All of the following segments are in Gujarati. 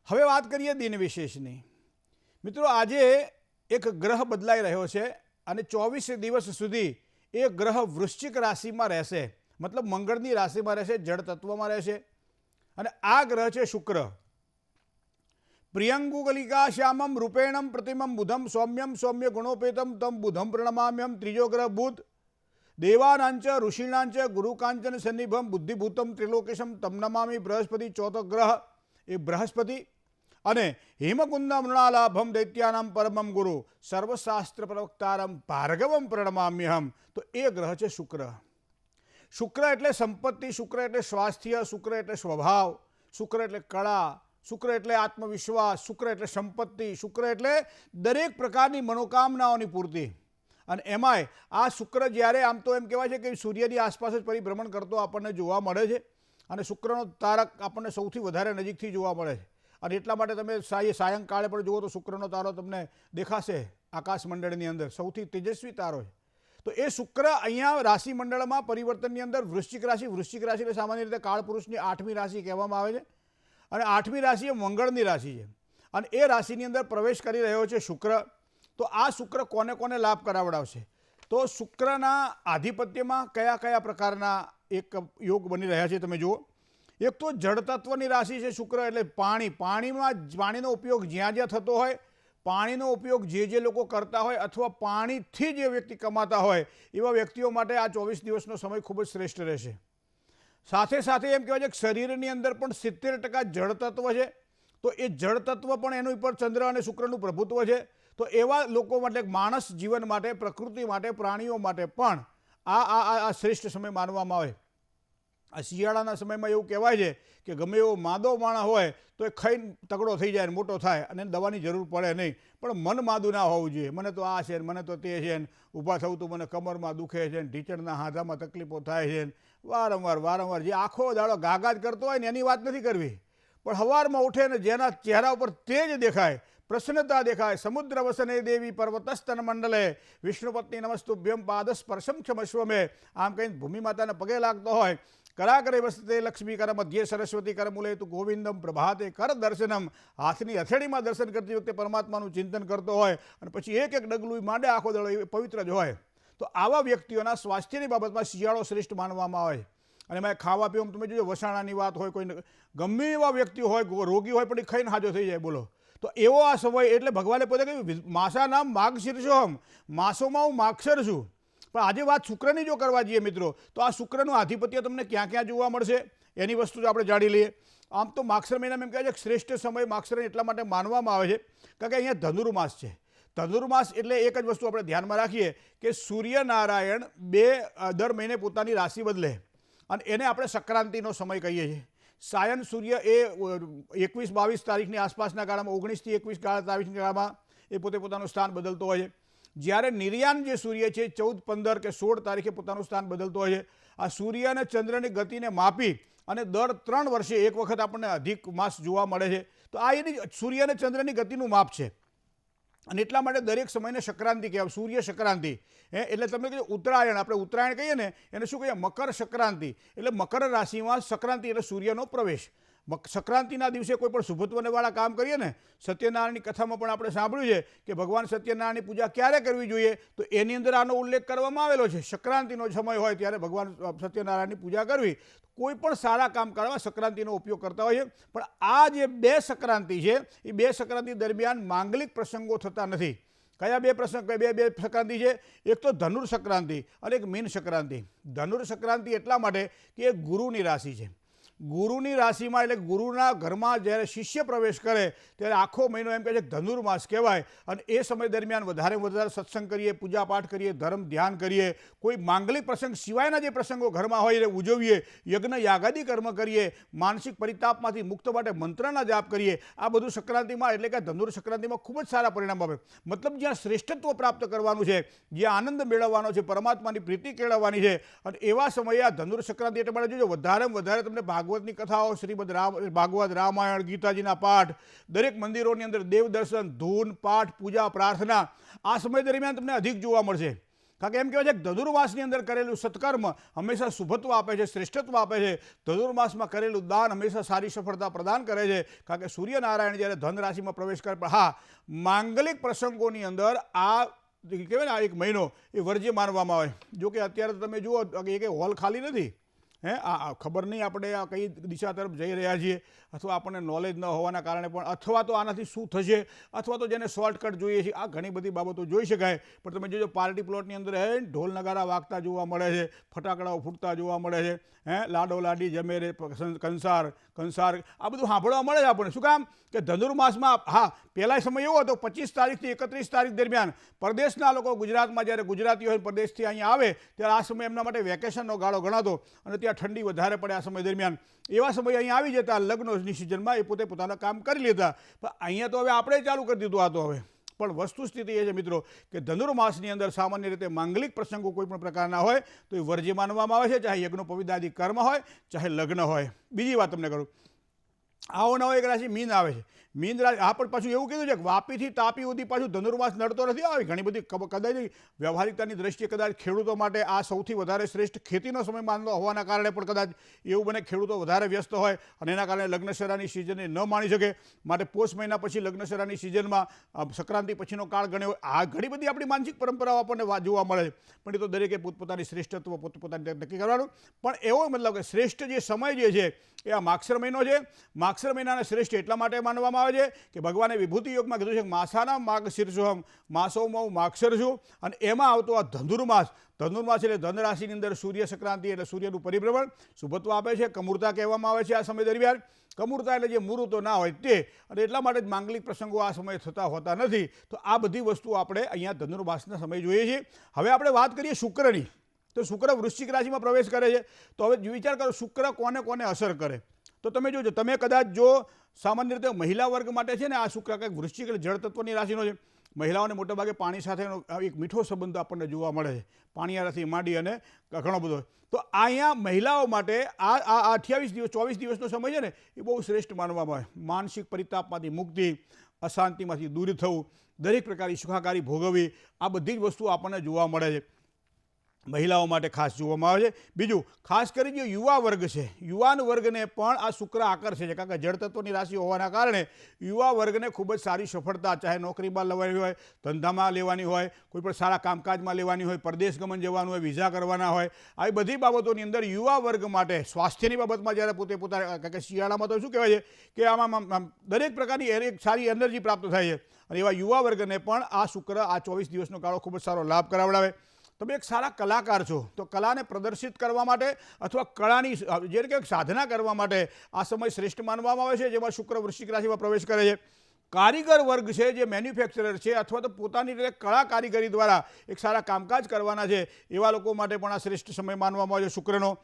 હવે વાત કરીએ દિન વિશેષની। મિત્રો, આજે એક ગ્રહ બદલાઈ રહ્યો છે અને 24 દિવસ સુધી એ ગ્રહ વૃશ્ચિક રાશિમાં રહેશે, મતલબ મંગળની રાશિમાં રહેશે, જળ તત્વમાં રહેશે। અને આ ગ્રહ છે શુક્ર। પ્રિયંગુકલિકા શ્યામમ રૂપેણમ પ્રતિમમ બુધમ સૌમ્યમ સૌમ્ય ગુણોપેતમ તમ બુધમ પ્રણમામ્યમ। ત્રીજો ગ્રહ બુધ। દેવાનાંચ ઋષિણાંચ ગુરુકાંચન સન્નિભમ બુદ્ધિભૂતમ ત્રિલોકેશમ તમ નમામિ। બૃહસ્પતિ ચોથો ગ્રહ એ બૃહસ્પતિ। અને હેમકુંદ મૃણાલાભમ દૈત્યાનામ પરમમ ગુરુ સર્વશાસ્ત્ર પ્રવક્તારમ ભાર્ગવમ પ્રણમામ્યહમ। તો એ ગ્રહ છે શુક્ર। શુક્ર એટલે સંપત્તિ, શુક્ર એટલે સ્વાસ્થ્ય, શુક્ર એટલે સ્વભાવ, શુક્ર એટલે કળા, શુક્ર એટલે આત્મવિશ્વાસ, શુક્ર એટલે સંપત્તિ, શુક્ર એટલે દરેક પ્રકારની મનોકામનાઓની પૂર્તિ। અને એમાંય આ શુક્ર જ્યારે આમ તો એમ કહેવાય છે કે સૂર્યની આસપાસ જ પરિભ્રમણ કરતો આપણને જોવા મળે છે અને શુક્રનો તારક આપણને સૌથી વધારે નજીકથી જોવા મળે છે। અને એટલા માટે તમે સાયંકાળે પણ જુઓ તો શુક્રનો તારો તમને દેખાશે આકાશમંડળની અંદર, સૌથી તેજસ્વી તારો છે। તો એ શુક્ર અહીંયા રાશિમંડળમાં પરિવર્તનની અંદર વૃશ્ચિક રાશિ એટલે સામાન્ય રીતે કાળપુરુષની 8મી રાશિ કહેવામાં આવે છે અને 8મી રાશિ એ મંગળની રાશિ છે અને એ રાશિની અંદર પ્રવેશ કરી રહ્યો છે શુક્ર। તો આ શુક્ર કોને કોને લાભ કરાવડાવશે? તો શુક્રના આધિપત્યમાં કયા કયા પ્રકારના એક યોગ બની રહ્યા છે તમે જુઓ। એક તો જળ તત્વની રાશિ છે શુક્ર, એટલે પાણીનો ઉપયોગ જ્યાં જ્યાં થતો હોય, પાણીનો ઉપયોગ જે લોકો કરતા હોય અથવા પાણીથી જે વ્યક્તિ કમાતા હોય એવા વ્યક્તિઓ માટે આ 24 દિવસનો સમય ખૂબ જ શ્રેષ્ઠ રહેશે। સાથે સાથે એમ કહેવાય છે કે શરીરની અંદર પણ 70% જળ તત્વ છે, તો એ જળ તત્વ પણ એનું ઉપર ચંદ્ર અને શુક્રનું પ્રભુત્વ છે। તો એવા લોકો માટે, માણસ જીવન માટે, પ્રકૃતિ માટે, પ્રાણીઓ માટે પણ આ શ્રેષ્ઠ સમય માનવામાં આવે। આ શિયાળાના સમયમાં એવું કહેવાય છે કે ગમે એવો માદો માણસ હોય તો એ ખાઈને તગડો થઈ જાય, મોટો થાય અને દવાની જરૂર પડે નહીં, પણ મન માદું ના હોવું જોઈએ। મને તો આ છે, મને તો તે છે, ઊભા થવું તો મને કમરમાં દુખે છે, ઢીચણના હાથામાં તકલીફો થાય છે, વારંવાર જે આખો દાડો ગાગાજ કરતો હોય ને એની વાત નથી કરવી, પણ સવારમાં ઉઠે ને જેના ચહેરા ઉપર તેજ દેખાય, પ્રસન્નતા દેખાય, સમુદ્ર વસને દેવી પર્વતસ્તન મંડલે વિષ્ણુપત્ની નમસ્તુભ્યમ પાદસ્પર્શમ ક્ષમસ્વ મે। આમ કહીને ભૂમિ માતાને પગે લાગતો હોય, કરાકરે વસતે લક્ષ્મી કર મધ્યે સરસ્વતી કર મૂલે તું ગોવિંદમ પ્રભાતે કર દર્શનમ। હાથની હથેળીમાં દર્શન કરતી વખતે પરમાત્માનું ચિંતન કરતો હોય અને પછી એક એક ડગલું માંડે આખો દડો એ પવિત્ર જ હોય। તો આવા વ્યક્તિઓના સ્વાસ્થ્યની બાબતમાં શિયાળો શ્રેષ્ઠ માનવામાં આવે છે। અને એમાં ખાવા પીવામાં તમે જોજો, વસાણાની વાત હોય, કોઈ ગમે એવા વ્યક્તિઓ હોય, રોગી હોય પણ એ ખાઈને હાજો થઈ જાય, બોલો। તો એવો આ સમય, એટલે ભગવાને પોતે કહ્યું માસા નામ માગશીર્ષોહમ, માસોમાં હું માગસર છું। પણ આજે વાત શુક્રની જો કરવા જઈએ મિત્રો, તો આ શુક્રનું આધિપત્ય તમને ક્યાં ક્યાં જોવા મળશે એની વસ્તુ જ આપણે જાણી લઈએ। આમ તો માગસર મહિનામાં એમ કહે છે કે શ્રેષ્ઠ સમય માગસર એટલા માટે માનવામાં આવે છે કારણ કે અહીંયા ધનુર્માસ છે। ધનુર્માસ એટલે એક જ વસ્તુ આપણે ધ્યાનમાં રાખીએ કે સૂર્યનારાયણ દર મહિને પોતાની રાશિ બદલે અને એને આપણે સંક્રાંતિનો સમય કહીએ છીએ। સાયન સૂર્ય એ 21-22 તારીખની આસપાસના ગાળામાં, 19 થી 21 તારીખની ગાળામાં એ પોતે પોતાનું સ્થાન બદલતો હોય છે। જ્યારે નિર્યાન જે સૂર્ય છે 14, 15 કે 16 તારીખે પોતાનું સ્થાન બદલતો હોય છે। આ સૂર્ય અને ચંદ્રની ગતિને માપી અને દર 3 વર્ષે એક વખત આપણને અધિક માસ જોવા મળે છે। તો આ એની સૂર્ય અને ચંદ્રની ગતિનું માપ છે અને એટલા માટે દરેક સમયને સંક્રાંતિ કહેવાય, સૂર્ય સંક્રાંતિ। એટલે તમે કહો ઉત્તરાયણ, આપણે ઉત્તરાયણ કહીએ ને એને શું કહીએ? મકર સંક્રાંતિ। એટલે મકર રાશિમાં સંક્રાંતિ એટલે સૂર્યનો પ્રવેશ। સંક્રાંતિના દિવસે કોઈ પણ શુભત્વવાળા કામ કરીએ ને, સત્યનારાયણની કથામાં પણ આપણે સાંભળ્યું છે કે ભગવાન સત્યનારાયણની પૂજા ક્યારે કરવી જોઈએ, તો એની અંદર આનો ઉલ્લેખ કરવામાં આવેલો છે। સંક્રાંતિનો સમય હોય ત્યારે ભગવાન સત્યનારાયણની પૂજા કરવી, કોઈ પણ સારા કામ કરવા સંક્રાંતિનો ઉપયોગ કરતા હોય છે। પણ આ જે 2 સંક્રાંતિ છે એ 2 સંક્રાંતિ દરમિયાન માંગલિક પ્રસંગો થતા નથી। કયા બે સંક્રાંતિ છે? એક તો ધનુર સંક્રાંતિ અને એક મીન સંક્રાંતિ। ધનુર સંક્રાંતિ એટલા માટે કે એ ગુરુની રાશિ છે। ગુરુની રાશિમાં એટલે ગુરુના ઘરમાં જ્યારે શિષ્ય પ્રવેશ કરે ત્યારે આખો મહિનો એમ કહે છે ધનુર્માસ કહેવાય અને એ સમય દરમિયાન વધારે સત્સંગ કરીએ, પૂજાપાઠ કરીએ, ધર્મ ધ્યાન કરીએ, કોઈ માંગલિક પ્રસંગ સિવાયના જે પ્રસંગો ઘરમાં હોય એને ઉજવીએ, યજ્ઞ યાગાદી કર્મ કરીએ, માનસિક પરિતાપમાંથી મુક્ત માટે મંત્રના જાપ કરીએ। આ બધું સંક્રાંતિમાં એટલે કે ધનુર સંક્રાંતિમાં ખૂબ જ સારા પરિણામ આવે। મતલબ જ્યાં શ્રેષ્ઠત્વ પ્રાપ્ત કરવાનું છે, જ્યાં આનંદ મેળવવાનો છે, પરમાત્માની પ્રીતિ કેળવવાની છે, અને એવા સમયે આ ધનુર સંક્રાંતિ એટલે માટે જોજો વધારેમાં વધારે તમને ભાગવતની કથાઓ, શ્રીમદ ભાગવત, રામાયણ, ગીતાજીના પાઠ, દરેક મંદિરોની અંદર દેવ દર્શન, ધૂન, પાઠ, પૂજા, પ્રાર્થના આ સમય દરમિયાન તમને અધિક જોવા મળશે। કારણ કે એમ કહેવાય છે કે ધનુર્માસની અંદર કરેલું સત્કર્મ હંમેશા શુભત્વ આપે છે, શ્રેષ્ઠત્વ આપે છે. ધનુર્માસમાં કરેલું દાન હંમેશા સારી સફળતા પ્રદાન કરે છે. કારણ કે સૂર્યનારાયણ જ્યારે ધન રાશિમાં પ્રવેશ કરે, પણ હા, માંગલિક પ્રસંગોની અંદર આ કહેવાય ને આ એક મહિનો એ વર્જ્ય માનવામાં આવે. જો કે અત્યારે તમે જુઓ કે એક હોલ ખાલી નથી. આ ખબર નહીં આપણે આ કઈ દિશા તરફ જઈ રહ્યા છીએ, અથવા આપણને નોલેજ ન હોવાના કારણે પણ, અથવા તો આનાથી શું થશે, અથવા તો જેને શોર્ટકટ જોઈએ છે, આ ઘણી બધી બાબતો જોઈ શકાય. પણ તમે જોજો પાર્ટી પ્લોટની અંદર ઢોલ નગારા વાગતા જોવા મળે છે, ફટાકડાઓ ફૂટતા જોવા મળે છે, લાડો લાડી જમે રે કંસાર કંસાર, આ બધું સાંભળવા મળે છે આપણને. શું કામ કે ધનુર્માસમાં હા પહેલાં સમય એવો હતો 25 તારીખથી 31 તારીખ દરમિયાન પરદેશના લોકો ગુજરાતમાં, જ્યારે ગુજરાતીઓ હોય પરદેશથી અહીંયા આવે ત્યારે આ સમય એમના માટે વેકેશનનો ગાળો ગણાતો અને ત્યાં ઠંડી વધારે પડે. આ સમય દરમિયાન એવા સમય અહીંયા આવી જતા લગ્નની સિઝનમાં, એ પોતે પોતાના કામ કરી લેતા. પણ અહીંયા તો હવે આપણે ચાલુ કરી દીધું આ તો હવે. પણ વસ્તુસ્થિતિ એ છે મિત્રો કે ધનુર્માસની અંદર સામાન્ય રીતે માંગલિક પ્રસંગો કોઈ પણ પ્રકારના હોય તો એ વર્જ્ય માનવામાં આવે છે, ચાહે યજ્ઞોપવિતાદિ કર્મ હોય, ચાહે લગ્ન હોય. બીજી વાત તમને કરું, આવો નવો એક રાશિ મીન આવે છે. મીન રાશિ આ પણ પાછું એવું કીધું છે કે વાપીથી તાપી સુધી પાછું ધનુર્માસ નડતો નથી. આવી ઘણી બધી કદાચ વ્યવહારિકતાની દ્રષ્ટિએ કદાચ ખેડૂતો માટે આ સૌથી વધારે શ્રેષ્ઠ ખેતીનો સમય માનતો હોવાના કારણે પણ કદાચ એવું બને ખેડૂતો વધારે વ્યસ્ત હોય અને એના કારણે લગ્નસરાની સિઝનને ન માણી શકે, માટે પોષ મહિના પછી લગ્નસરાની સિઝનમાં સંક્રાંતિ પછીનો કાળ ગણ્યો હોય. આ ઘણી બધી આપણી માનસિક પરંપરાઓ આપણને જોવા મળે છે. પણ એ તો દરેકે પોતપોતાની શ્રેષ્ઠત્વ પોતપોતાની નક્કી કરવાનું. પણ એવો મતલબ કે શ્રેષ્ઠ જે સમય જે છે એ આ માગસર મહિનો છે. માગસર મહિનાને શ્રેષ્ઠ એટલા માટે માનવામાં આવે છે કે ભગવાને વિભૂતિ યોગમાં કીધું છે કે માસાના માગ શીર્ષોહમ, માસોમાં હું માગસર છું. અને એમાં આવતો આ ધનુર્માસ, ધનુર્માસ એટલે ધન રાશિની અંદર સૂર્ય સંક્રાંતિ એટલે સૂર્યનું પરિભ્રમણ શુભત્વ આપે છે. કમૂરતા કહેવામાં આવે છે આ સમય દરમિયાન. કમૂરતા એટલે જે મુહૂર્તો ના હોય તે, અને એટલા માટે જ માંગલિક પ્રસંગો આ સમયે થતા હોતા નથી. તો આ બધી વસ્તુઓ આપણે અહીંયા ધનુર્માસના સમય જોઈએ છીએ. હવે આપણે વાત કરીએ શુક્રની. તો શુક્ર વૃશ્ચિક રાશિમાં પ્રવેશ કરે છે. તો હવે વિચાર કરો શુક્ર કોને કોને અસર કરે. તો તમે જોજો, તમે કદાચ જો સામાન્ય રીતે મહિલા વર્ગ માટે છે ને આ શુક્ર કંઈક વૃશ્ચિક એટલે જળ તત્વની રાશિનો છે. મહિલાઓને મોટાભાગે પાણી સાથેનો એક મીઠો સંબંધ આપણને જોવા મળે છે, પાણીયારાથી માંડી અને ઘણો બધો. તો અહીંયા મહિલાઓ માટે આ 28 દિવસ 24 દિવસનો સમય છે ને એ બહુ શ્રેષ્ઠ માનવામાં આવે. માનસિક પરિતાપમાંથી મુક્તિ, અશાંતિમાંથી દૂર થવું, દરેક પ્રકારની સુખાકારી ભોગવવી, આ બધી જ વસ્તુઓ આપણને જોવા મળે છે. મહિલાઓ માટે ખાસ જોવામાં આવે છે. બીજું ખાસ કરીને જે યુવા વર્ગ છે, યુવાન વર્ગને પણ આ શુક્ર આકર્ષે છે. કારણ કે જળ તત્વની રાશિ હોવાના કારણે યુવા વર્ગને ખૂબ જ સારી સફળતા, ચાહે નોકરીમાં લેવાની હોય, ધંધામાં લેવાની હોય, કોઈ પણ સારા કામકાજમાં લેવાની હોય, પરદેશ ગમન જવાનું હોય, વિઝા કરવાના હોય, આવી બધી બાબતોની અંદર યુવા વર્ગ માટે સ્વાસ્થ્યની બાબતમાં જ્યારે પોતે પોતાના, કારણ કે શિયાળામાં તો શું કહેવાય છે કે આમાં દરેક પ્રકારની એક સારી એનર્જી પ્રાપ્ત થાય છે. અને એવા યુવા વર્ગને પણ આ શુક્ર આ 24 દિવસનો ગાળો ખૂબ જ સારો લાભ કરાવડાવે. તમે એક સારા કલાકાર છો તો કલાને પ્રદર્શિત કરવા માટે અથવા કળાની જે કંઈક સાધના કરવા માટે આ સમય શ્રેષ્ઠ માનવામાં આવે છે. જેમાં શુક્ર વૃશ્ચિક રાશિમાં પ્રવેશ કરે છે. કારીગર વર્ગ છે, જે મેન્યુફેક્ચરર છે અથવા તો પોતાની રીતે કળા કારીગરી દ્વારા એક સારા કામકાજ કરવાના છે, એવા લોકો માટે પણ આ શ્રેષ્ઠ સમય માનવામાં આવે છે શુક્રનો.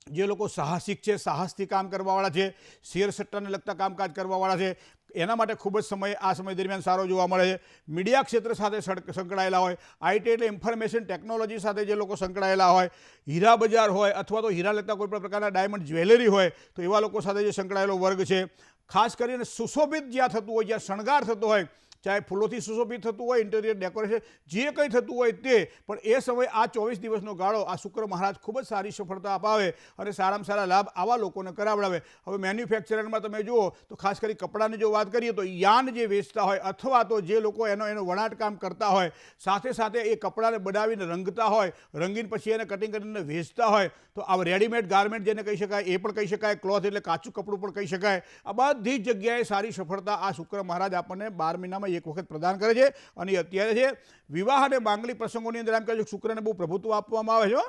જે લોકો સાહસિક છે, સાહસથી કામ કરવાવાળા છે, શેર સટ્ટાને લગતા કામકાજ કરવાવાળા છે, એના માટે ખૂબ જ સમય આ સમય દરમિયાન સારો જોવા મળે છે. મીડિયા ક્ષેત્ર સાથે સંકળાયેલા હોય, આઈટી એટલે ઇન્ફોર્મેશન ટેકનોલોજી સાથે જે લોકો સંકળાયેલા હોય, હીરા બજાર હોય અથવા તો હીરા લગતા કોઈ પણ પ્રકારના ડાયમંડ જ્વેલરી હોય, તો એવા લોકો સાથે જે સંકળાયેલો વર્ગ છે. ખાસ કરીને સુશોભિત જ્યાં થતું હોય, જ્યાં શણગાર થતો હોય, ચાહે ફૂલોથી સુશોભિત થતું હોય, ઇન્ટિરિયર ડેકોરેશન જે કંઈ થતું હોય તે, પણ એ સમય આ 24 દિવસનો ગાળો આ શુક્ર મહારાજ ખૂબ જ સારી સફળતા અપાવે અને સારામાં સારા લાભ આવા લોકોને કરાવડાવે. હવે મેન્યુફેક્ચરમાં તમે જુઓ તો ખાસ કરી કપડાની જો વાત કરીએ તો યાન જે વેચતા હોય અથવા તો જે લોકો એનો વણાટ કામ કરતા હોય, સાથે સાથે એ કપડાને બનાવીને રંગતા હોય, રંગીને પછી એને કટિંગ કરીને વેચતા હોય, તો આ રેડીમેડ ગાર્મેન્ટ જેને કહી શકાય એ પણ કહી શકાય, ક્લોથ એટલે કાચું કપડું પણ કહી શકાય. આ બધી જ જગ્યાએ સારી સફળતા આ શુક્ર મહારાજ આપણને 12 મહિનામાં એક વખત પ્રદાન કરે છે. અને અત્યારે છે વિવાહ અને માંગલિક પ્રસંગોની અંદર આમ કહે છે શુક્રને બહુ પ્રભુત્વ આપવામાં આવે છે.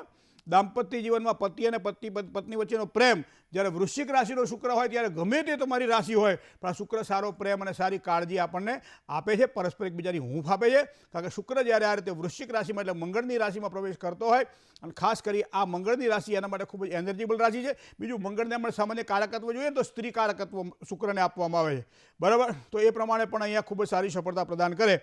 દાંપત્ય જીવનમાં પતિ અને પત્ની વચ્ચેનો પ્રેમ, જ્યારે વૃશ્ચિક રાશિનો શુક્ર હોય ત્યારે ગમે તે તમારી રાશિ હોય, પણ આ શુક્ર સારો પ્રેમ અને સારી કાળજી આપણને આપે છે, પરસ્પર એકબીજાની હૂંફ આપે છે. કારણ કે શુક્ર જ્યારે આ રીતે વૃશ્ચિક રાશિમાં એટલે મંગળની રાશિમાં પ્રવેશ કરતો હોય, અને ખાસ કરી આ મંગળની રાશિ એના માટે ખૂબ જ એનર્જેબલ રાશિ છે. બીજું મંગળને આપણે સામાન્ય કારકત્વ જોઈએ તો સ્ત્રી કારકત્વ શુક્રને આપવામાં આવે છે, બરાબર. તો એ પ્રમાણે પણ અહીંયા ખૂબ જ સારી સફળતા પ્રદાન કરે.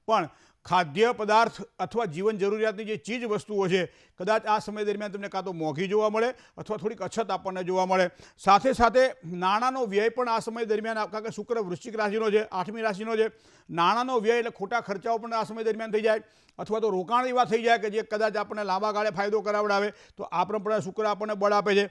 પણ ખાદ્ય પદાર્થ અથવા જીવન જરૂરિયાતની જે ચીજ વસ્તુઓ છે કદાચ આ સમય દરમિયાન તમને કાં તો મોંઘી જોવા મળે અથવા થોડીક અછત આપણને જોવા મળે. સાથે સાથે નાણાંનો વ્યય પણ આ સમય દરમિયાન, કારણ કે શુક્ર વૃશ્ચિક રાશિનો છે, 8મી રાશિનો છે, નાણાંનો વ્યય એટલે ખોટા ખર્ચાઓ પણ આ સમય દરમિયાન થઈ જાય અથવા તો રોકાણ એવા થઈ જાય કે જે કદાચ આપણને લાંબા ગાળે ફાયદો કરાવડાવે. તો આ પણ શુક્ર આપણને બળ આપે છે,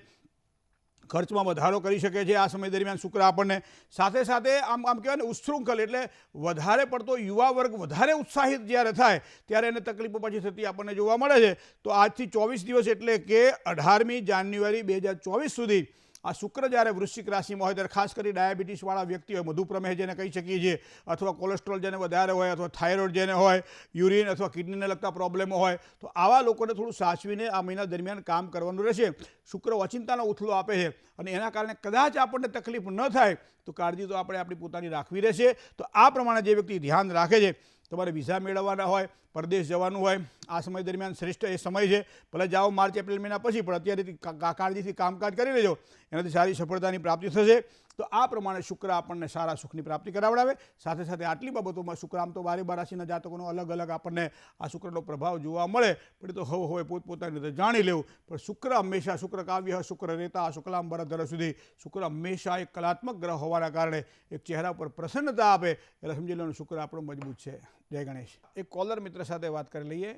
ખર્ચમાં વધારો કરી શકે છે આ સમય દરમિયાન શુક્ર આપણને. સાથે સાથે આમ કહેવાય ને ઉચ્છૃંખલ એટલે વધારે પડતો યુવા વર્ગ વધારે ઉત્સાહિત જ્યારે થાય ત્યારે એને તકલીફો પછી થતી આપણને જોવા મળે છે. તો આજથી 24 દિવસ એટલે કે 18મી જાન્યુઆરી 2024 સુધી આ શુક્ર જ્યારે વૃશ્ચિક રાશિમાં હોય ત્યારે ખાસ કરી ડાયાબિટીસવાળા વ્યક્તિ હોય, મધુપ્રમેહ જેને કહી શકીએ છીએ, અથવા કોલેસ્ટ્રોલ જેને વધારે હોય, અથવા થાઇરોઇડ જેને હોય, યુરિન અથવા કિડનીને લગતા પ્રોબ્લેમો હોય, તો આવા લોકોને થોડું સાચવીને આ મહિના દરમિયાન કામ કરવાનું રહેશે. શુક્ર ઓચિંતાનો ઉથલો આપે છે અને એના કારણે કદાચ આપણને તકલીફ ન થાય તો કાળજી તો આપણે આપણી પોતાની રાખવી રહેશે. તો આ પ્રમાણે જે વ્યક્તિ ધ્યાન રાખે છે, તમારે વિઝા મેળવવાના હોય, પરદેશ જવાનું હોય, આ સમય દરમિયાન શ્રેષ્ઠ એ સમય છે. ભલે જાઓ માર્ચ એપ્રિલ મહિના પછી, પણ અત્યારેથી કાળજીથી કામકાજ કરી લેજો, એનાથી સારી સફળતાની પ્રાપ્તિ થશે. તો આ પ્રમાણે શુક્ર આપણને સારા સુખની પ્રાપ્તિ કરાવડાવે. સાથે સાથે આટલી બાબતોમાં શુક્ર આમ તો 12 રાશિના જાતકોનો અલગ અલગ આપણને આ શુક્રનો પ્રભાવ જોવા મળે, પણ એ તો હવે પોતપોતાની રીતે જાણી લેવું. પણ શુક્ર હંમેશા, શુક્ર કાવ્ય શુક્ર રેતા શુક્લાંબરધર સુધી, શુક્ર હંમેશા એક કલાત્મક ગ્રહ હોવાના કારણે એક ચહેરા પર પ્રસન્નતા આપે, એટલે સમજી લેવાનું શુક્ર આપણો મજબૂત છે. જય ગણેશ. એક કોલર મિત્ર સાથે વાત કરી લઈએ.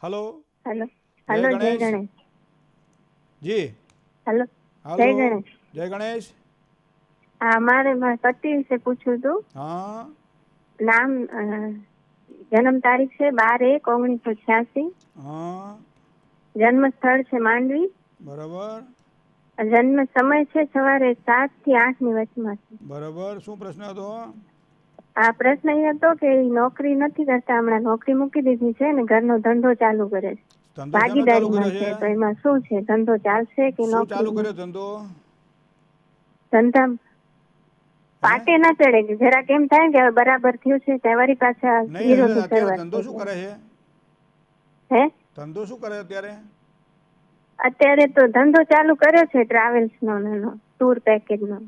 હલો હેલો હેલો, જય ગણેશ. જી હેલો, જય ગણેશ. જય ગણેશ. હા, મારે મારા પતિ વિશે પૂછવું હતું. હા, નામ, જન્મ તારીખ છે 12/1/1986. હા, જન્મ સ્થળ છે માંડવી. બરાબર. જન્મ સમય છે સવારે 7 થી 8 ની વચમાં છે. બરાબર. શું પ્રશ્ન હતો? આ પ્રશ્ન એ હતો કે નોકરી નથી કરતા, હમણાં નોકરી મૂકી દીધી છે ને ઘરનો ધંધો ચાલુ કરે છે, ભાગીદારીમાં છે. તો એમાં શું છે, ધંધો ચાલશે કે શું ચાલુ નોકરી? કર્યો ધંધો? ધંધા પાટે ના ચડે કે જરાક એમ થાય કે હવે બરાબર થયું છે તમારી પાછા વિરોધ શરૂઆત. ધંધો શું કરે છે? હે, ધંધો શું કરે અત્યારે? અત્યારે તો ધંધો ચાલુ કર્યો છે ટ્રાવેલ્સ નો, નાનો ટૂર પેકેજ નો.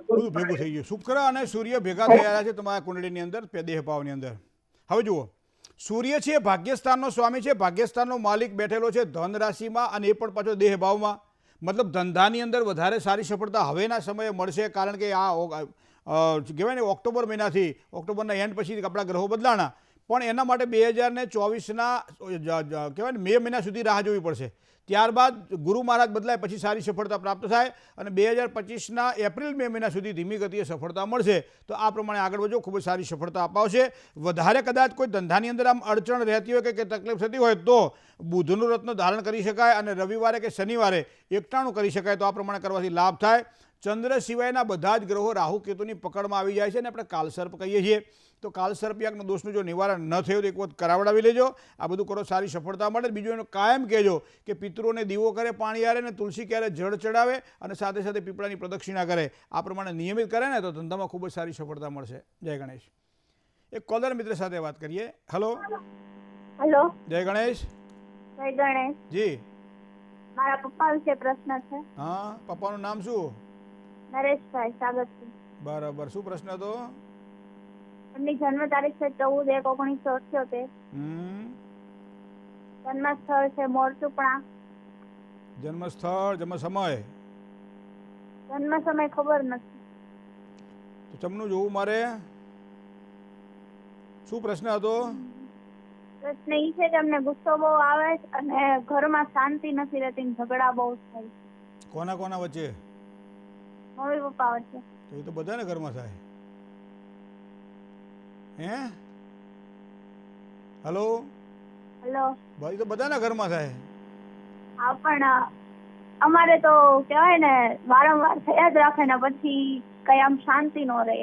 બધું ભેગું થઈ ગયું. શુક્ર અને સૂર્ય ભેગા થયા છે તમારા કુંડળીની અંદર, દેહ ભાવની અંદર. હવે જુઓ, સૂર્ય છે ભાગ્યસ્થાનનો સ્વામી છે, ભાગ્યસ્થાનનો માલિક બેઠેલો છે ધન રાશિમાં, અને એ પણ પાછો દેહ ભાવમાં. મતલબ ધંધાની અંદર વધારે સારી સફળતા હવેના સમયે મળશે, કારણ કે આ કહેવાય ને ઓક્ટોબર મહિનાથી, ઓક્ટોબરના એન્ડ પછી આપણા ગ્રહો બદલાણા, પણ એના માટે 2024ના કહેવાય ને મે મહિના સુધી રાહ જોવી પડશે. ત્યારબાદ ગુરુ મહારાજ બદલાય પછી સારી સફળતા પ્રાપ્ત થાય, અને 2025ના એપ્રિલ મે મહિના સુધી ધીમી ગતિએ સફળતા મળશે. તો આ પ્રમાણે આગળ વધજો, ખૂબ જ સારી સફળતા અપાવશે. વધારે કદાચ કોઈ ધંધાની અંદર આમ અડચણ રહેતી હોય કે તકલીફ થતી હોય તો બુધનું રત્ન ધારણ કરી શકાય, અને રવિવારે કે શનિવારે એકટાણું કરી શકાય. તો આ પ્રમાણે કરવાથી લાભ થાય. ચંદ્ર સિવાયના બધા જ ગ્રહો રાહુ કેતુની પકડમાં આવી જાય છે, અને આપણે કાલસર્પ કહીએ છીએ. તો કાલસર્પ યાગનો દોષનું જો નિવારણ ન થયું તો એક વખત કરાવડાવી લેજો. આ બધું કરો, સારી સફળતા મળે. બીજું એનો કાયમ કહેજો કે પિતૃઓને દીવો કરે, પાણી આરે, ને તુલસી ક્યારે જળ ચડાવે, અને સાથે સાથે પીપળાની પ્રદક્ષિણા કરે. આ પ્રમાણે નિયમિત કરે ને તો ધંધામાં ખૂબ જ સારી સફળતા મળશે. જય ગણેશ. એક કોલર મિત્ર સાથે વાત કરીએ. હલો હેલો, જય ગણેશ. જય ગણેશ. જી, મારા પપ્પા વિશે પ્રશ્ન છે. હા, પપ્પાનું નામ શું? નરેશભાઈ સાગરસિંહ. બરાબર. શું પ્રશ્ન હતો? એમની જન્મ તારીખ છે 14/1/1978. જન્મ સ્થળ છે મોરચુપણા. જન્મ સ્થળ, જન્મ સમય? જન્મ સમય ખબર નથી. તો ચમનું જોવું મારે. શું પ્રશ્ન હતો? પ્રશ્ન એ છે કે અમને ગુસ્સો બહુ આવે અને ઘરમાં શાંતિ નથી રહેતી, ઝઘડા બહુ થાય. કોના કોના વચ્ચે? મમ્મી પપ્પા વચ્ચે. તો એ તો બધાને ઘરમાં થાય. હે, હલો હેલો, ભાઈ, તો બધાના ઘરમાં થાય. હા, પણ અમારે તો કહેવાય ને વારંવાર થયા જ રાખે ને પછી કઈ આમ શાંતિ ન રહે.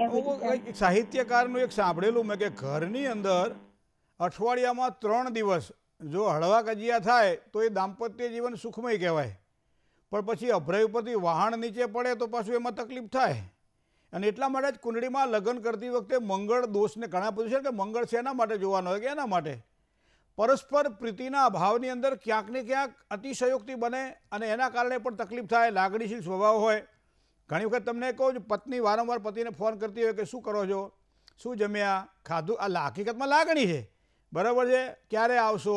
એક સાહિત્યકારનું એક સાંભળેલું મેં કે ઘરની અંદર અઠવાડિયામાં 3 દિવસ જો હળવા કજિયા થાય તો એ દાંપત્ય જીવન સુખમય કહેવાય, પણ પછી અભ્રય ઉપરથી વહાણ નીચે પડે તો પાછું એમાં તકલીફ થાય. અને એટલા માટે જ કુંડળીમાં લગ્ન કરતી વખતે મંગળ દોષને ઘણા બધું છે કે મંગળ શેના માટે જોવાનો હોય કે એના માટે પરસ્પર પ્રીતિના અભાવની અંદર ક્યાંક ને ક્યાંક અતિશયોક્તિ બને, અને એના કારણે પણ તકલીફ થાય. લાગણીશીલ સ્વભાવ હોય ઘણી વખત તમને કહું છું, પત્ની વારંવાર પતિને ફોન કરતી હોય કે શું કરો છો, શું જમ્યા, ખાધું. આ હકીકતમાં લાગણી છે, બરાબર છે, ક્યારે આવશો,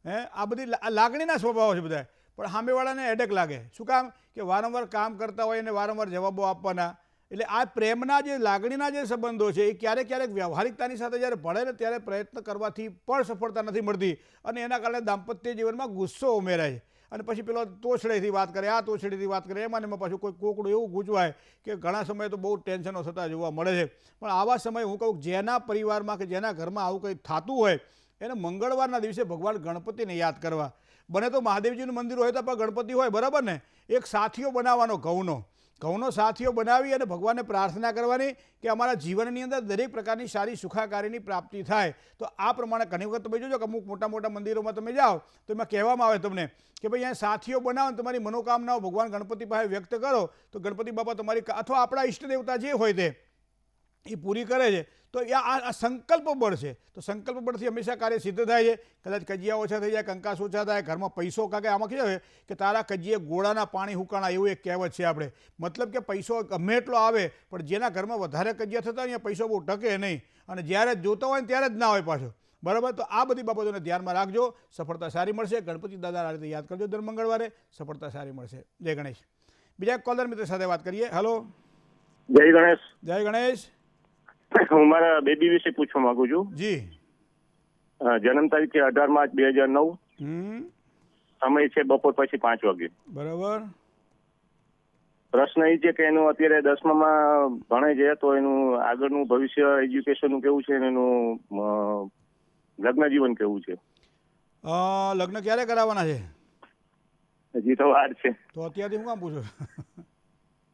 આ બધી લાગણીના સ્વભાવ છે બધા. પણ સામેવાળાને હેડેક લાગે. શું કામ? કે વારંવાર કામ કરતા હોય અને વારંવાર જવાબો આપવાના. એટલે આ પ્રેમના જે લાગણીના જે સંબંધો છે એ ક્યારેક ક્યારેક વ્યવહારિકતાની સાથે જ્યારે ભળે ને ત્યારે પ્રયત્ન કરવાથી પણ સફળતા નથી મળતી અને એના કારણે દાંપત્ય જીવનમાં ગુસ્સો ઉમેરાય છે. અને પછી પેલો તોછડેથી વાત કરે, આ તોછડેથી વાત કરે, એમાં ને એમાં પાછું કોઈ કોકડું એવું ગૂંચવાય કે ઘણા સમયે તો બહુ ટેન્શનો થતા જોવા મળે છે. પણ આવા સમયે હું કહું, જેના પરિવારમાં કે જેના ઘરમાં આવું કંઈ થતું હોય એને મંગળવારના દિવસે ભગવાન ગણપતિને યાદ કરવા. બને તો મહાદેવજીનું મંદિર હોય તો પણ ગણપતિ હોય, બરાબર ને, એક સાથીઓ બનાવવાનો ઘઉંનો સાથીઓ બનાવી અને ભગવાનને પ્રાર્થના કરવાની કે અમારા જીવનની અંદર દરેક પ્રકારની સારી સુખાકારીની પ્રાપ્તિ થાય. તો આ પ્રમાણે ઘણી વખત તમે જોજો કે અમુક મોટા મોટા મંદિરોમાં તમે જાઓ તો એમાં કહેવામાં આવે તમને કે ભાઈ અહીંયા સાથીઓ બનાવો, તમારી મનોકામનાઓ ભગવાન ગણપતિ પાસે વ્યક્ત કરો તો ગણપતિ બાપા તમારી અથવા આપણા ઈષ્ટ દેવતા જે હોય તે એ પૂરી કરે છે. તો આ સંકલ્પ બળ છે. તો સંકલ્પ બળથી હંમેશા કાર્ય સિદ્ધ થાય છે. કદાચ કજિયા ઓછા થઈ જાય, કંકાસ ઓછા થાય, ઘરમાં પૈસો કાકે આમાં કહેવાય કે તારા કજિયે ગોળાના પાણી હુકાણા, એવું એક કહેવત છે આપણે. મતલબ કે પૈસો ગમે એટલો આવે પણ જેના ઘરમાં વધારે કજિયા થતા હોય પૈસો બહુ ટકે નહીં અને જ્યારે જોતો હોય ને ત્યારે જ ના હોય પાછો, બરાબર. તો આ બધી બાબતોને ધ્યાનમાં રાખજો, સફળતા સારી મળશે. ગણપતિ દાદા આ રીતે યાદ કરજો દર મંગળવારે, સફળતા સારી મળશે. જય ગણેશ. બીજા કોલર મિત્ર સાથે વાત કરીએ. હલો, જય ગણેશ. જય ગણેશ. હું મારા બેબી વિશે પૂછવા માંગુ છું. જી. જન્મ તારીખ છે 18 માર્ચ 2009. સમય છે બપોર પછી 5 વાગે. બરાબર. પ્રશ્ન એ છે કે એનું અત્યારે 10માં ભણે છે તો એનું આગળનું ભવિષ્ય એજ્યુકેશનનું કેવું છે અને એનું લગ્ન જીવન કેવું છે? લગ્ન ક્યારે કરાવવાના છે? હજી તો વાર છે. તો અત્યારથી હું કામ પૂછું?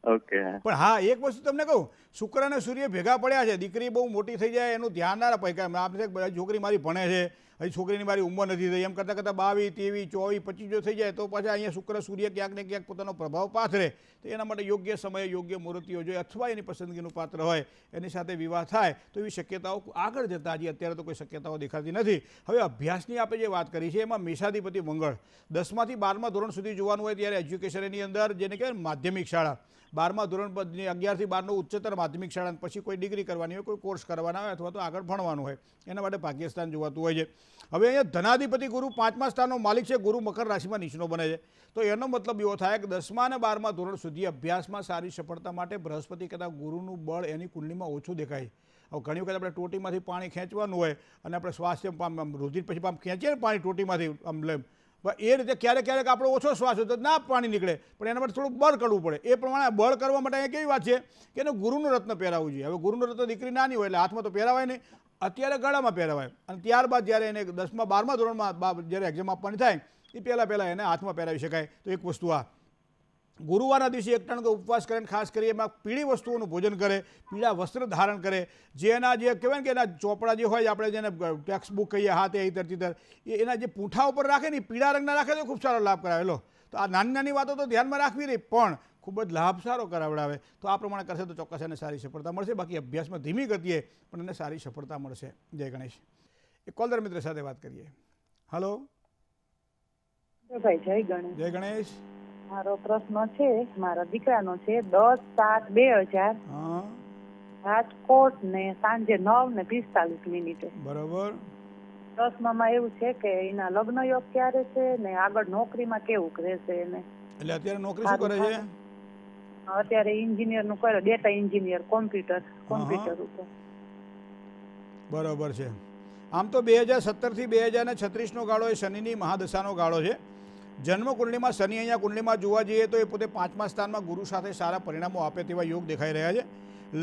ઓકે. પણ હા, એક વસ્તુ તમને કહું, શુક્ર અને સૂર્ય ભેગા પડ્યા છે. દીકરી બહુ મોટી થઈ જાય એનું ધ્યાન ના રખાય. કે આપણે છોકરી મારી ભણે છે, હજી છોકરીની મારી ઉંમર નથી થઈ, એમ કરતાં કરતાં 22, 23, 24, 25 જો થઈ જાય તો પાછા અહીંયા શુક્ર સૂર્ય ક્યાંક ને ક્યાંક પોતાનો પ્રભાવ પાથરે. તો એના માટે યોગ્ય સમયે યોગ્ય મુહૂર્તિઓ જોઈએ અથવા એની પસંદગીનું પાત્ર હોય એની સાથે વિવાહ થાય તો એવી શક્યતાઓ આગળ જતાં હજી અત્યારે તો કોઈ શક્યતાઓ દેખાતી નથી. હવે અભ્યાસની આપણે જે વાત કરી છે એમાં મેષાધિપતિ મંગળ 10માંથી 12મા ધોરણ સુધી જોવાનું હોય ત્યારે એજ્યુકેશન એની અંદર જેને કહેવાય માધ્યમિક શાળા, 12મા ધોરણ 11થી 12નું ઉચ્ચતર માધ્યમિક શાળા, પછી કોઈ ડિગ્રી કરવાની હોય, કોઈ કોર્સ કરવાના હોય અથવા તો આગળ ભણવાનું હોય, એના માટે ભાગ્યસ્થાન જોવાતું હોય છે. હવે અહીંયા ધનાધિપતિ ગુરુ 5મા સ્થાનનો માલિક છે, ગુરુ મકર રાશિમાં નીચનો બને છે. તો એનો મતલબ એવો થાય કે 10મા અને 12મા ધોરણ સુધી અભ્યાસમાં સારી સફળતા માટે બૃહસ્પતિ કરતાં ગુરુનું બળ એની કુંડલીમાં ઓછું દેખાય. હવે ઘણી વખત આપણે ટોટીમાંથી પાણી ખેંચવાનું હોય અને આપણે સ્વાસ્થ્ય રુધિર પછી ખેંચીએ ને પાણી ટોટીમાંથી આમ લે, એ રીતે ક્યારેક ક્યારેક આપણો ઓછો શ્વાસ હોય તો ના પાણી નીકળે, પણ એના માટે થોડુંક બળ કરવું પડે. એ પ્રમાણે બળ કરવા માટે અહીંયા કેવી વાત છે કે એને ગુરુનું રત્ન પહેરાવવું જોઈએ. હવે ગુરુનું રત્ન દીકરી નાની હોય એટલે હાથમાં તો પહેરાવાય નહીં, અત્યારે ગળામાં પહેરાવાય અને ત્યારબાદ જ્યારે એને 10મા 12મા ધોરણમાં જ્યારે એક્ઝામ આપવાની થાય એ પહેલાં એને હાથમાં પહેરાવી શકાય. તો એક વસ્તુ આ. ગુરુવારના દિવસે એક ટાણકો ઉપવાસ કરે, ખાસ કરી એમાં પીળી વસ્તુઓનું ભોજન કરે, પીળા વસ્ત્ર ધારણ કરે, જે એના જે કહેવાય ને કે એના ચોપડા જે હોય આપણે જેને ટેક્સ્ટ બુક કહીએ હાથે ઈતર એ એના જે પૂંઠા ઉપર રાખે ને પીળા રંગના રાખે તો ખૂબ સારો લાભ કરાવેલો. તો આ નાની નાની વાતો તો ધ્યાનમાં રાખવી રહી પણ ખૂબ જ લાભ સારો કરાવડાવે. તો આ પ્રમાણે કરશે તો ચોક્કસ એને સારી સફળતા મળશે. બાકી અભ્યાસમાં ધીમી ગતિએ પણ એને સારી સફળતા મળશે. જય ગણેશ. એક કોલર મિત્ર સાથે વાત કરીએ. હલો, ભાઈ જય ગણેશ. જય ગણેશ. મારો પ્રશ્ન છે, મારા દીકરાનો છે 10/7/2000 રાજકોટ ને સાંજે 9:45 બરાબર. પ્રશ્નમાં એવું છે કે એના લગ્ન યોગ ક્યારે છે ને આગળ નોકરીમાં કેવું રહેશે એને? એટલે અત્યારે નોકરી શું કરે છે? અત્યારે એન્જિનિયર નું કર્યો, ડેટા એન્જિનિયર, કોમ્પ્યુટર ઉપર. બરાબર છે. આમ તો 2017થી 2036નો ગાળો એ શનિની મહાદશાનો ગાળો છે. જન્મ કુંડલીમાં શનિ અહીંયા કુંડલીમાં જોવા જઈએ તો એ પોતે 5મા સ્થાનમાં ગુરુ સાથે સારા પરિણામો આપે તેવા યોગ દેખાઈ રહ્યા છે.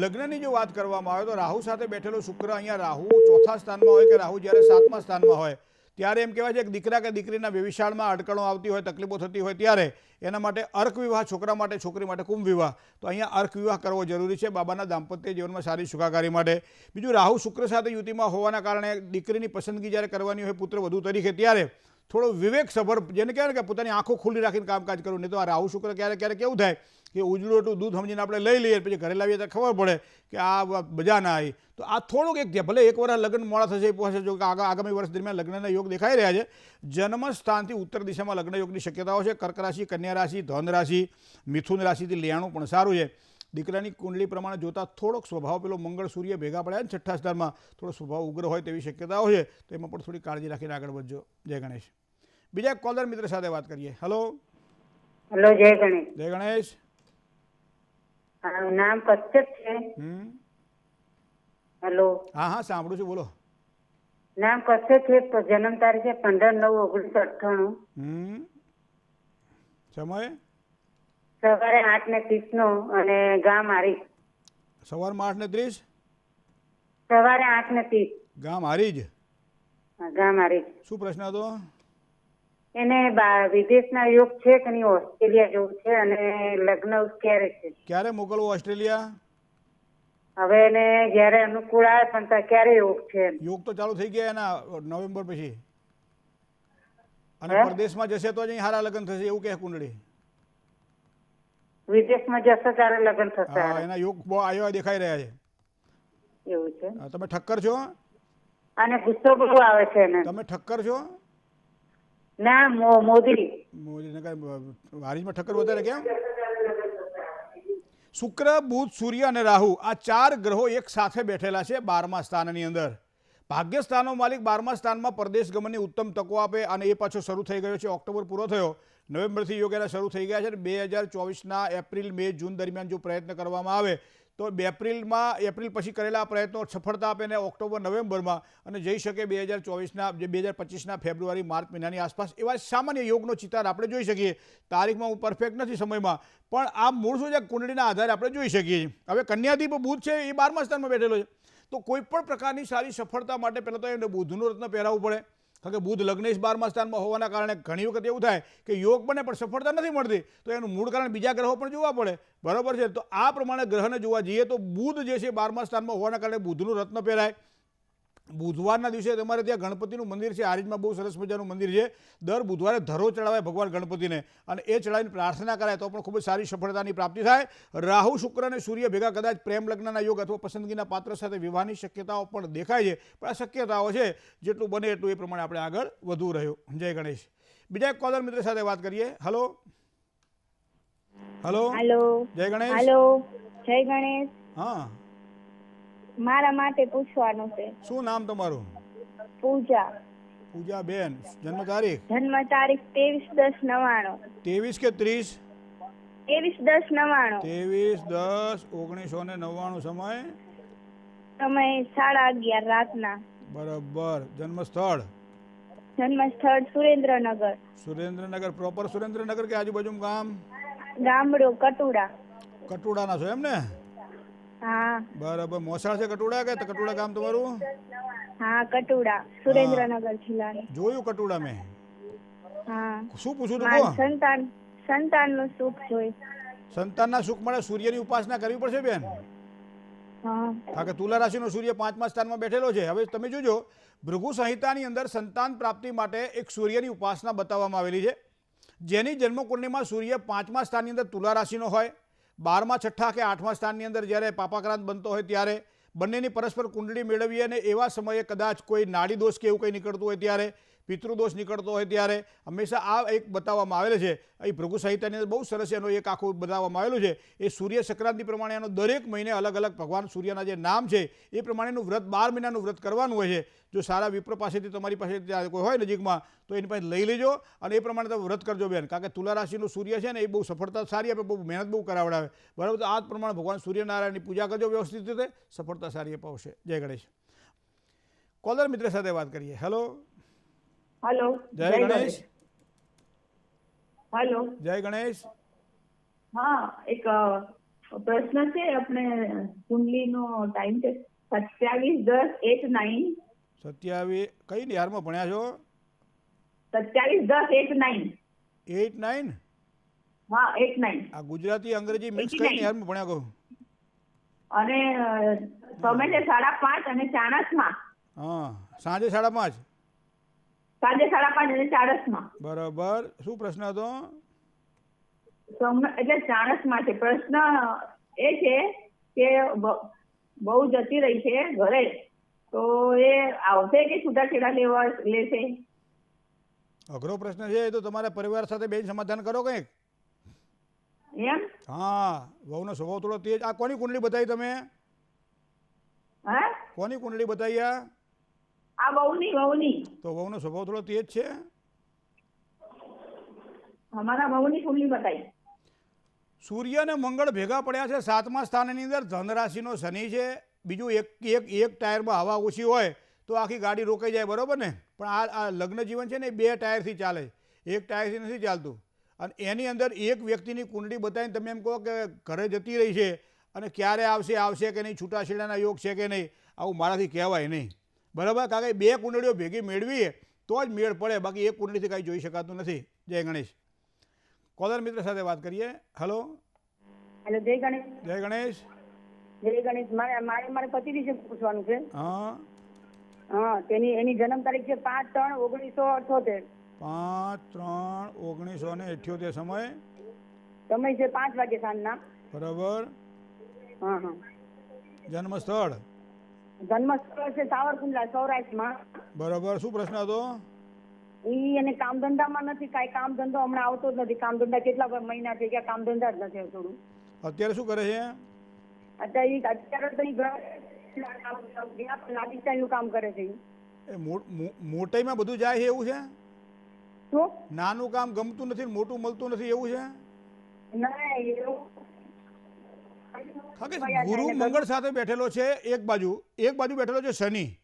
લગ્નની જો વાત કરવામાં આવે તો રાહુ સાથે બેઠેલો શુક્ર અહીંયા રાહુ 4થા સ્થાનમાં હોય કે રાહુ જ્યારે 7મા સ્થાનમાં હોય ત્યારે એમ કહેવાય છે કે દીકરા કે દીકરીના વ્યવસાયમાં અડકણો આવતી હોય, તકલીફો થતી હોય ત્યારે એના માટે અર્ક વિવાહ, છોકરા માટે, છોકરી માટે કુંભ વિવાહ. તો અહીંયા અર્ક વિવાહ કરવો જરૂરી છે બાબાના દાંપત્ય જીવનમાં સારી સુખાકારી માટે. બીજું રાહુ શુક્ર સાથે યુતિમાં હોવાના કારણે દીકરીની પસંદગી જ્યારે કરવાની હોય પુત્ર વધુ તરીકે ત્યારે થોડો વિવેકસભર, જેને કહેવાય ને કે પોતાની આંખો ખુલ્લી રાખીને કામકાજ કરવું. નહીં તો આ રાહુ શુક્ર ક્યારેક ક્યારેક કેવું થાય કે ઉજળું એટલું દૂધ સમજીને આપણે લઈ લઈએ, પછી ઘરે લાવીએ તો ખબર પડે કે આ મજા ના આવી. તો આ થોડુંક એક ભલે એક વર્ષ લગ્ન મોડા થશે એ પહોંચે, જો કે આગામી વર્ષ દરમિયાન લગ્નના યોગ દેખાઈ રહ્યા છે. જન્મ સ્થાનથી ઉત્તર દિશામાં લગ્ન યોગની શક્યતાઓ છે. કર્ક રાશિ, કન્યા રાશિ, ધન રાશિ, મિથુન રાશિથી લેણું પણ સારું છે. દીકરાની કુંડલી પ્રમાણે જોતા થોડોક સ્વભાવ પેલો મંગળ સૂર્ય ભેગા પડ્યા ને છઠ્ઠા સ્થાનમાં, થોડો સ્વભાવ ઉગ્ર હોય તેવી શક્યતાઓ છે. તો એમાં પણ થોડી કાળજી રાખીને આગળ વધજો. જય ગણેશ. બીજા કોલર મિત્ર સાથે વાત કરીએ. હેલો. હેલો, જય ગણેશ. જય ગણેશ. નામ કશ્યપ છે. હેલો. હા હા સાંભળું છું, બોલો. નામ કશ્યપ છે. જન્મ તારીખ છે 15/9/1998. સમય સવારે 8:30 અને ગામ હારીજ. સવારમાં 8:30, સવારે 8:30 ગામ હારીજ. ગામ હારીજ. શું પ્રશ્ન હતો? એને વિદેશના યોગ છે કે નહીં, ઓસ્ટ્રેલિયા જવું છે અને લગ્ન ક્યારે છે? ક્યારે મોકલવું ઓસ્ટ્રેલિયા? હવે એને જયારે અનુકૂળ આવે, પણ ક્યારે યોગ છે? યોગ તો ચાલુ થઈ ગયા એના નવેમ્બર પછી, અને પરદેશમાં જશે તો જ અહીં સારા લગ્ન થશે એવું કે કુંડળી. વિદેશમાં જશે ત્યારે લગ્ન થશે. હા, એના યોગ બહુ આવ્યા દેખાઈ રહ્યા છે. એવું છે. તમે ઠક્કર છો? અને ગુસ્સો બહુ આવે છે એને. તમે ઠક્કર છો? ના, મોદી. હારીજમાં ઠક્કર વધારે કેમ? શુક્ર, બુધ, સૂર્ય અને રાહુ આ 4 ગ્રહો એક સાથે બેઠેલા છે 12મા સ્થાનની અંદર. ભાગ્યસ્થાનનો માલિક 12મા સ્થાનમાં પરદેશ ગમનની ઉત્તમ તકો આપે, અને એ પાછો શરૂ થઈ ગયો છે. ઓક્ટોબર પૂરો થયો, નવેમ્બરથી યોગ એના શરૂ થઈ ગયા છે. 2024ના એપ્રિલ, મે, જૂન દરમિયાન જો પ્રયત્ન કરવામાં આવે તો એપ્રિલ પછી કરેલા પ્રયત્નો સફળતા આપે ને ઓક્ટોબર નવેમ્બરમાં, અને જઈ શકે 2025ના ફેબ્રુઆરી માર્ચ મહિનાની આસપાસ. એવા સામાન્ય યોગનો ચિતાર આપણે જોઈ શકીએ. તારીખમાં હું પરફેક્ટ નથી સમયમાં, પણ આ મૂળ શું છે કુંડળીના આધારે આપણે જોઈ શકીએ. હવે કન્યાદીપ બુધ છે એ 12મા સ્થાનમાં બેઠેલો છે, તો કોઈ પણ પ્રકારની સારી સફળતા માટે પહેલાં તો એને બુધનું રત્ન પહેરાવવું પડે. કારણ કે બુધ લગ્નેશ 12મા સ્થાનમાં હોવાના કારણે ઘણી વખત એવું થાય કે યોગ બને પણ સફળતા નથી મળતી. તો એનું મૂળ કારણ બીજા ગ્રહો પણ જોવા પડે, બરાબર છે. તો આ પ્રમાણે ગ્રહને જોવા જઈએ તો બુધ જે છે 12મા સ્થાનમાં હોવાના કારણે બુધનું રત્ન પહેરાય. બુધવારના દિવસે તમારે ત્યાં ગણપતિનું મંદિર છે હારીજમાં, બહુ સરસ મજાનું મંદિર છે. દર બુધવારે ધરો ચડાવાય ભગવાન ગણપતિને, અને એ ચડાવીને પ્રાર્થના કરાય તો પણ ખૂબ જ સારી સફળતાની પ્રાપ્તિ થાય. રાહુ, શુક્ર અને સૂર્ય ભેગા કદાચ પ્રેમ લગ્નના યોગ અથવા પસંદગીના પાત્ર સાથે વિવાહની શક્યતાઓ પણ દેખાય છે. પણ આ શક્યતાઓ છે, જેટલું બને એટલું એ પ્રમાણે આપણે આગળ વધુ રહ્યું. જય ગણેશ. બીજા એક કોલર મિત્ર સાથે વાત કરીએ. હેલો. હેલો. હેલો. જય ગણેશ. હેલો, જય ગણેશ. હા, મારા માટે પૂછવાનું છે. શું નામ તમારું? પૂજા. પૂજા બેન. જન્મ તારીખ? જન્મ તારીખ 23/10/99. 23 કે 30? 23/10/99. 23/10/1999. સમય? સમય 11:30 રાતના. બરાબર. જન્મ સ્થળ? જન્મ સ્થળ સુરેન્દ્રનગર. સુરેન્દ્રનગર પ્રોપર સુરેન્દ્રનગર કે આજુબાજુનું ગામ? ગામડું કટુડા. કટુડાના છો એમ ને? હા. બરાબર. મોસાળ છે કટુડા કે કટુડા ગામ તમારું? હા, કટુડા, સુરેન્દ્રનગર જિલ્લાનું. જોયું કટુડા મેં. હા. શું પૂછું તું? મારું સંતાનનું સુખ જોઈ. સંતાનના સુખ માટે સૂર્યની ઉપાસના કરવી પડશે બેન. હા. કારણ કે તુલા રાશિનો સૂર્ય 5મા સ્થાનમાં બેઠેલો છે. હવે તમે જોજો, ભૃગુ સંહિતાની અંદર સંતાન પ્રાપ્તિ માટે એક સૂર્યની ઉપાસના બતાવવામાં આવેલી છે. જેની જન્મકુંડળીમાં સૂર્ય 5મા સ્થાનની અંદર તુલા રાશિનો હોય, 12મા, 6ઠ્ઠા કે 8મા સ્થાનની અંદર જ્યારે પાપાક્રાંત બનતો હોય ત્યારે બંનેની પરસ્પર કુંડળી મેળવીએ, અને એવા સમયે કદાચ કોઈ નાડી દોષ કે એવું કંઈ નીકળતું હોય ત્યારે, પિતૃદોષ નીકળતો હોય ત્યારે હંમેશા આ એક બતાવવામાં આવેલું છે. અહીં ભૃગુ સંહિતાની અંદર બહુ સરસ એનો એક આખું બતાવવામાં આવેલું છે. એ સૂર્ય સંક્રાંતિ પ્રમાણે એનો દરેક મહિને અલગ અલગ ભગવાન સૂર્યના જે નામ છે એ પ્રમાણેનું વ્રત 12 મહિનાનું વ્રત કરવાનું હોય છે. જો સારા વિપ્ર પાસેથી તમારી પાસે કોઈ હોય નજીકમાં તો એની પાસે લઈ લેજો, અને એ પ્રમાણે તમે વ્રત કરજો બેન. કારણ કે તુલા રાશિનું સૂર્ય છે ને એ બહુ સફળતા સારી આપે, બહુ મહેનત બહુ કરાવડાવે, બરાબર. તો આ જ પ્રમાણે ભગવાન સૂર્યનારાયણની પૂજા કરજો વ્યવસ્થિત રીતે, સફળતા સારી અપાવશે. જય ગણેશ. કોલર મિત્ર સાથે વાત કરીએ. હેલો. હેલો. જય ગણેશ. હેલો. જય ગણેશ. હા, એક પ્રશ્ન છે. આપણે કુંડલીનો ટાઈમ છે 27/10/89. 27 કઈ નિહારમાં ભણ્યા છો? 27/10/89. 89? હા, 89. આ ગુજરાતી અંગ્રેજી મિક્સ કઈ નિહારમાં ભણ્યા કહો? અને સમય છે 5:30 અને ચાણસમાં. હા, સાંજે 5:30. સાંજે 5:30 અને ચાણસમાં. બરાબર. શું પ્રશ્ન હતો? એટલે ચાણસમાં છે. પ્રશ્ન એ છે કે બહુ જતી રહી છે ઘરે, તો એ આવશે કે છૂટાછેડા લેશે? અઘરો પ્રશ્ન છે. એ તો તમારા પરિવાર સાથે બેન સમાધાન કરો કંઈક. એમ? હા, વહુનો સ્વભાવ થોડો તેજ. આ કોની કુંડલી બતાવી તમે? હા, કોની કુંડલી બતાવી આ? આ વહુની. તો વહુનો સ્વભાવ થોડો તેજ છે. અમારા વહુની કુંડલી બતાવી. સૂર્ય અને મંગળ ભેગા પડ્યા છે 7મા સ્થાનની અંદર. ધન રાશિનો શનિ છે. બીજું એક ટાયરમાં હવા ઓછી હોય તો આખી ગાડી રોકાઈ જાય, બરોબર ને? પણ આ લગ્ન જીવન છે ને એ 2 ટાયરથી ચાલે, એક ટાયરથી નથી ચાલતું. અને એની અંદર એક વ્યક્તિની કુંડળી બતાવીને તમે એમ કહો કે ઘરે જતી રહી છે અને ક્યારે આવશે કે નહીં, છૂટાછેડાના યોગ છે કે નહીં, આવું મારાથી કહેવાય નહીં, બરાબર? કારણ કે 2 કુંડળીઓ ભેગી મેળવીએ તો જ મેળ પડે, બાકી એક કુંડળીથી કાંઈ જોઈ શકાતું નથી. જય ગણેશ. કોલર મિત્ર સાથે વાત કરીએ. હલો. હેલો, જય ગણેશ. જય ગણેશ. જય ગણેશ. મારે પતિ વિશે પૂછવાનું છે. હા. હા, એની જન્મ તારીખ છે 5/3/1978. 5/3/1978. સમય છે 5 વાગે સાંજના. બરાબર. હા હા. જન્મ સ્થળ? જન્મ સ્થળ છે સાવરકુંડલા, સૌરાષ્ટ્રમાં. બરાબર. શું પ્રશ્ન હતો? એને કામ ધંધામાં નથી, કાંઈ કામ ધંધો હમણાં આવતો જ નથી. કામ ધંધા કેટલા મહિના થઈ ગયા, કામ ધંધા જ નથી થોડું. અત્યારે શું કરે છે? અત્યારે તો લાદી સ્ટાઈલનું કામ કરે છે. એ મોટાઈમાં બધું જાય છે એવું છે? શું? નાનું કામ ગમતું નથી, મોટું મળતું નથી એવું છે? ના, એવું ગુરુ મંગળ સાથે બેઠેલો છે. એક બાજુ બેઠેલો છે શનિ,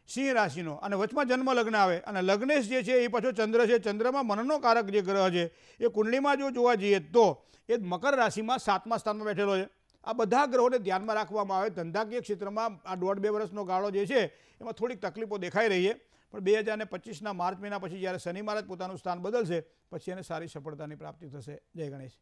સિંહ રાશિનો, અને વચમાં જન્મ લગ્ન આવે. અને લગ્નેશ જે છે એ પાછો ચંદ્ર છે. ચંદ્રમાં મનનો કારક જે ગ્રહ છે એ કુંડલીમાં જો જોવા જઈએ તો એ મકર રાશિમાં 7મા સ્થાનમાં બેઠેલો છે. આ બધા ગ્રહોને ધ્યાનમાં રાખવામાં આવે. ધંધાકીય ક્ષેત્રમાં આ 1.5-2 વર્ષનો ગાળો જે છે એમાં થોડીક તકલીફો દેખાઈ રહી છે, પણ 2025ના માર્ચ મહિના પછી જ્યારે શનિ મહારાજ પોતાનું સ્થાન બદલશે પછી એને સારી સફળતાની પ્રાપ્તિ થશે. જય ગણેશ.